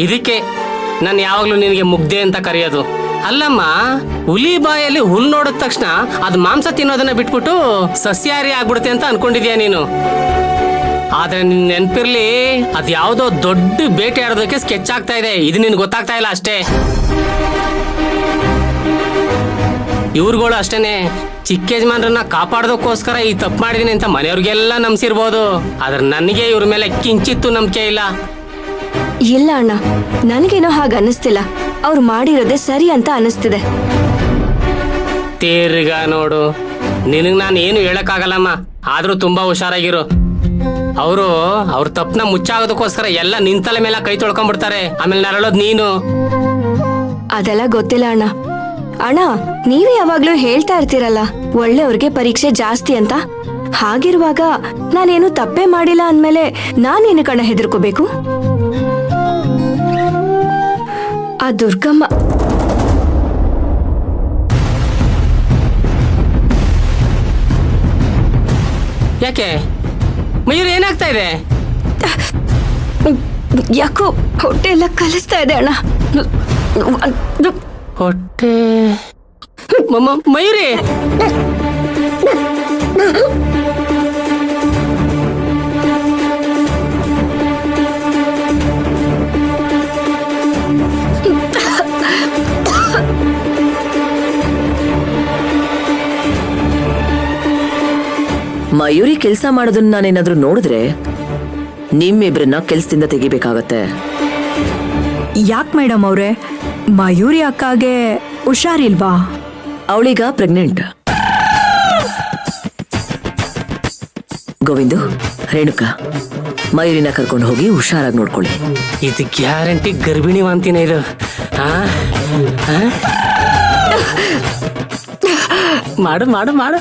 ಇದಕ್ಕೆ ನಾನು ಯಾವಾಗ್ಲೂ ನಿನಗೆ ಮುಗ್ದೆ ಅಂತ ಕರೆಯೋದು. ಅಲ್ಲಮ್ಮ, ಹುಲಿ ಬಾಯಲ್ಲಿ ಹುಲ್ ನೋಡಿದ ತಕ್ಷಣ ಅದು ಮಾಂಸ ತಿನ್ನೋದನ್ನ ಬಿಟ್ಬಿಟ್ಟು ಸಸ್ಯಾಹಾರಿ ಆಗ್ಬಿಡುತ್ತೆ ಅಂತ ಅನ್ಕೊಂಡಿದ್ಯಾ ನೀನು. ಆದ್ರೆ ನಿನ್ ನೆನ್ಪಿರ್ಲಿ, ಅದ್ ಯಾವ್ದೋ ದೊಡ್ಡ ಬೇಟೆ ಆಡೋದಕ್ಕೆ ಸ್ಕೆಚ್ ಆಗ್ತಾ ಇದೆ. ಇದು ನಿನ್ ಗೊತ್ತಾಗ್ತಾ ಇಲ್ಲ ಅಷ್ಟೇ. ಇವ್ರುಗಳು ಅಷ್ಟೇನೆ, ಚಿಕ್ಕ ಯಜಮಾನ್ರನ್ನ ಕಾಪಾಡೋದಕ್ಕೋಸ್ಕರ ಈ ತಪ್ಪು ಮಾಡಿದೀನಿ ಅಂತ ಮನೆಯವ್ರಿಗೆಲ್ಲ ನಂಬಿಸಿರ್ಬೋದು. ಆದ್ರೆ ನನಗೆ ಇವ್ರ ಮೇಲೆ ಕಿಂಚಿತ್ತು ನಂಬಿಕೆ ಇಲ್ಲ. ಇಲ್ಲ ಅಣ್ಣ, ನನಗೇನೋ ಹಾಗೆ ಅನ್ನಿಸ್ತಿಲ್ಲ. ಅವ್ರು ಮಾಡಿರೋದೇ ಸರಿ ಅಂತ ಅನ್ನಿಸ್ತಿದೆ. ತೇರ್ಗ ನೋಡು, ನಿನಗ್ ನಾನು ಏನು ಹೇಳಕ್ಕಾಗಲ್ಲಮ್ಮ. ಆದ್ರೂ ತುಂಬಾ ಹುಷಾರಾಗಿರು. ಅವ್ರ ತಪ್ಪನ ಮುಚ್ಚಾಗೋದಕ್ಕೋಸ್ಕರ ಎಲ್ಲ ನಿಂತಲ ಮೇಲೆ ಕೈ ತೊಳ್ಕೊಂಡ್ಬಿಡ್ತಾರೆ. ಆಮೇಲೆ ನರಳೋದ್ ನೀನು. ಅದೆಲ್ಲ ಗೊತ್ತಿಲ್ಲ ಅಣ್ಣ. ಅಣ್ಣ, ನೀವೇ ಯಾವಾಗ್ಲೂ ಹೇಳ್ತಾ ಇರ್ತೀರಲ್ಲ, ಒಳ್ಳೆಯವ್ರಿಗೆ ಪರೀಕ್ಷೆ ಜಾಸ್ತಿ ಅಂತ. ಹಾಗಿರುವಾಗ ನಾನೇನು ತಪ್ಪೇ ಮಾಡಿಲ್ಲ ಅಂದ್ಮೇಲೆ ನಾನೇನು ಕಣ ಹೆದರ್ಕೋಬೇಕು? ಆ ದುರ್ಗಮ್ಮ ಯಾಕೆ ಮಯೂರ್, ಏನಾಗ್ತಾ ಇದೆ? ಯಾಕೋ ಹೊಟ್ಟೆ ಎಲ್ಲ ಕಲಿಸ್ತಾ ಇದೆ ಅಣ್ಣ. ಹೊಟ್ಟೆ ಮಯೂರಿ, ಮಯೂರಿ ಕೆಲಸ ಮಾಡೋದನ್ನ ನಾನೇನಾದ್ರೂ ನೋಡಿದ್ರೆ ನಿಮ್ಮಿಬ್ರನ್ನ ಕೆಲ್ಸದಿಂದ ತೆಗಿಬೇಕಾಗತ್ತೆ. ಯಾಕೆ ಮೇಡಮ್ ಅವ್ರೆ, ಮಯೂರಿ ಅಕ್ಕಾಗೆ ಹುಷಾರಿಲ್ವಾ? ಅವಳೀಗ ಪ್ರೆಗ್ನೆಂಟ್. ಗೋವಿಂದು, ರೇಣುಕಾ, ಮಯೂರಿನ ಕರ್ಕೊಂಡು ಹೋಗಿ ಹುಷಾರಾಗಿ ನೋಡ್ಕೊಳ್ಳಿ. ಇದು ಗ್ಯಾರಂಟಿ ಗರ್ಭಿಣಿ ವಾಂತಿನ ಇದು. ಮಾಡು ಮಾಡು ಮಾಡು.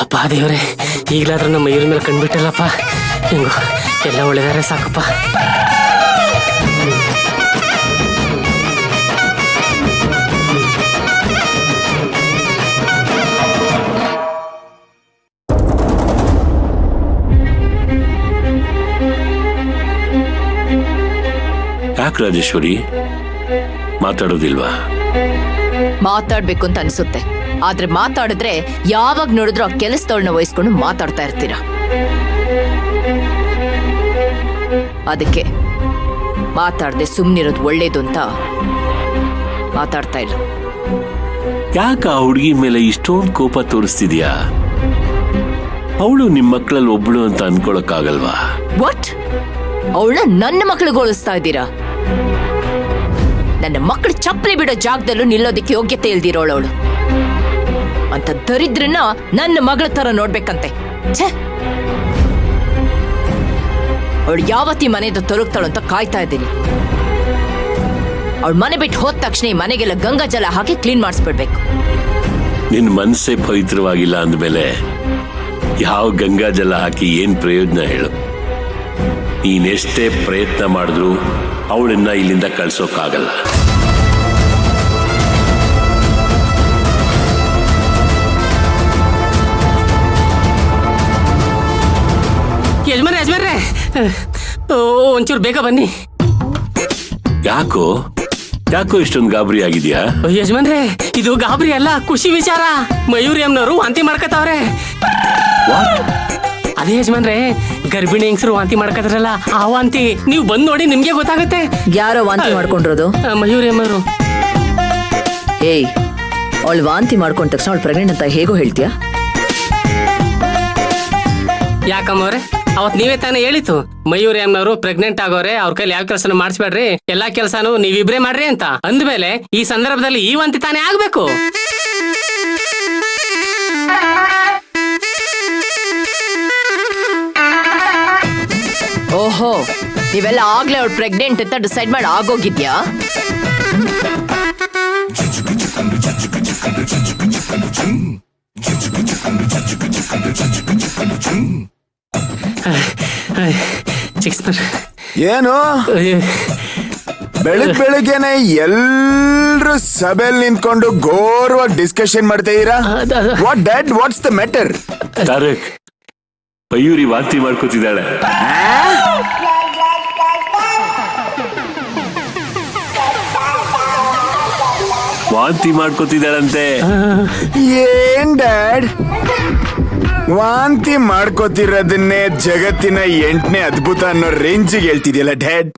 ಅಪ್ಪ ದೇವ್ರೆ, ಈಗಲಾದ್ರೂ ನಮ್ಮ ಮಯೂರಿ ಮೇಲೆ ಕಂಡ್ಬಿಟ್ಟಲ್ಲಪ್ಪ. ಹೆಂಗೋ ಎಲ್ಲ ಒಳ್ಳೆದಾರೆ ಸಾಕಪ್ಪ. ಯಾಕೆ ರಾಜೇಶ್ವರಿ ಮಾತಾಡೋದಿಲ್ವಾ? ಮಾತಾಡ್ಬೇಕು ಅಂತ ಅನ್ಸುತ್ತೆ, ಆದ್ರೆ ಮಾತಾಡಿದ್ರೆ ಯಾವಾಗ ನೋಡಿದ್ರು ಆ ಕೆಲಸದವಳನ್ನ ವಹಿಸ್ಕೊಂಡು ಮಾತಾಡ್ತಾ ಇರ್ತೀರ. ಅದಕ್ಕೆ ಮಾತಾಡದೆ ಸುಮ್ನಿರೋದು ಒಳ್ಳೇದು ಅಂತ ಮಾತಾಡ್ತಾ ಇಲ್ಲ. ಯಾಕೆ ಆ ಹುಡುಗಿ ಮೇಲೆ ಇಷ್ಟೊಂದು ಕೋಪ ತೋರಿಸ್ತಿದ್ಯಾ? ಅವಳು ನಿಮ್ಮ ಮಕ್ಕಳಲ್ಲಿ ಒಬ್ಳು ಅಂತ ಅನ್ಕೊಳಕ್ಕಾಗಲ್ವಾ? ವಾಟ್? ಅವಳನ್ನ ನನ್ನ ಮಕ್ಳಿಗೆ ಹೋಲಿಸ್ತಾ ಇದ್ದೀರಾ? ನನ್ನ ಮಕ್ಕಳು ಚಪ್ಪಲಿ ಬಿಡೋ ಜಾಗದಲ್ಲೂ ನಿಲ್ಲೋದಿಕ್ಕೆ ಯೋಗ್ಯತೆ ಇಲ್ದಿರೋಳವಳು ಅಂತ ದರಿದ್ರನ್ನ ನನ್ನ ಮಗಳ ತರ ನೋಡ್ಬೇಕಂತೆ. ಛೇ, ಅವಳು ಯಾವತ್ತಿ ಮನೆಯಿಂದ ತೊಲಗ್ತಾಳು ಅಂತ ಕಾಯ್ತಾ ಇದ್ದೀನಿ. ಅವಳು ಮನೆ ಬಿಟ್ಟು ಹೋದ ತಕ್ಷಣ ಈ ಮನೆಗೆಲ್ಲ ಗಂಗಾ ಜಲ ಹಾಕಿ ಕ್ಲೀನ್ ಮಾಡಿಸ್ಬಿಡ್ಬೇಕು. ನಿನ್ ಮನಸ್ಸೇ ಪವಿತ್ರವಾಗಿಲ್ಲ ಅಂದ್ಮೇಲೆ ಯಾವ ಗಂಗಾ ಜಲ ಹಾಕಿ ಏನ್ ಪ್ರಯೋಜನ ಹೇಳು? ನೀನೆಷ್ಟೇ ಪ್ರಯತ್ನ ಮಾಡಿದ್ರು ಅವಳನ್ನ ಇಲ್ಲಿಂದ ಕಳ್ಸೋಕ್ಕಾಗಲ್ಲ. ಯಜಮಾನ್ರೆ, ಒಂಚೂರು ಬೇಗ ಬನ್ನಿ. ಯಾಕೋ ಇಷ್ಟೊಂದು ಗಾಬರಿ ಆಗಿದ್ಯಾ? ಯಜಮಾನ್ರೆ, ಇದು ಗಾಬರಿ ಅಲ್ಲ, ಖುಷಿ ವಿಚಾರ. ಮಯೂರಿ ಅಮ್ಮನವರು ವಾಂತಿ ಮಾಡ್ಕತಾವ್ರೆ. ಅದೇ ಯಜಮಾನ್ರೆ, ಗರ್ಭಿಣಿ ಹೆಂಗಸರು ವಾಂತಿ ಮಾಡ್ಕತಾರಲ್ಲ, ಆ ವಾಂತಿ ನೀವು ಬಂದ್ ನೋಡಿ ನಿಮ್ಗೆ ಗೊತ್ತಾಗುತ್ತೆ. ಯಾರೋ ವಾಂತಿ ಮಾಡ್ಕೊಂಡಿರೋದು? ಮಯೂರಿ ಅಮ್ಮನವರು. ಏಯ್, ಅವಳು ವಾಂತಿ ಮಾಡ್ಕೊಂಡ ತಕ್ಷಣ ಅವಳು ಪ್ರೆಗ್ನೆಂಟ್ ಅಂತ ಹೇಗೋ ಹೇಳ್ತೀಯಾ? ಯಾಕಮ್ಮವ್ರೆ, ಅವತ್ ನೀವೇ ತಾನೇ ಹೇಳಿತು ಮಯೂರಿ ಅಮ್ಮನವರು ಪ್ರೆಗ್ನೆಂಟ್ ಆಗೋರೆ, ಅವ್ರ ಕೈಲಿ ಯಾವ ಕೆಲಸನೂ ಮಾಡಿಸ್ಬೇಡ್ರಿ, ಎಲ್ಲಾ ಕೆಲಸನೂ ನೀವಿಬ್ರೇ ಮಾಡ್ರಿ ಅಂತ. ಅಂದ್ಮೇಲೆ ಈ ಸಂದರ್ಭದಲ್ಲಿ ಈ ವಾಂತಿ ತಾನೇ ಆಗ್ಬೇಕು. ಓಹೋ, ನೀವೆಲ್ಲ ಆಗ್ಲೇ ಅವಳು ಪ್ರೆಗ್ನೆಂಟ್ ಅಂತ ಡಿಸೈಡ್ ಮಾಡಿ ಆಗೋಗಿದ್ಯಾ? ಚಿಕ್ಸ್ ಏನು ಬೆಳಗ್ಗೆನೆ ಎಲ್ರು ಸಭೆಯಲ್ಲಿ ನಿಂತ್ಕೊಂಡು ಘೋರವಾಗಿ ಡಿಸ್ಕಷನ್ ಮಾಡ್ತಾ ಇದೀರಾ? What dad, what's the matter? Tarak, Mayuri ವಾಂತಿ ಮಾಡ್ಕೋತಿದ್ದಾಳೆ. ವಾಂತಿ ಮಾಡ್ಕೋತಿದ್ದಾಳಂತೆ. ಏನ್ ಡ್ಯಾಡ್, ವಾಂತಿ ಮಾಡ್ಕೋತಿರೋದನ್ನೇ ಜಗತ್ತಿನ 8ನೇ ಅದ್ಭುತ ಅನ್ನೋ ರೇಂಜಿಗೆ ಹೇಳ್ತಿದ್ಯಲ್ಲ ಡ್ಯಾಡ್.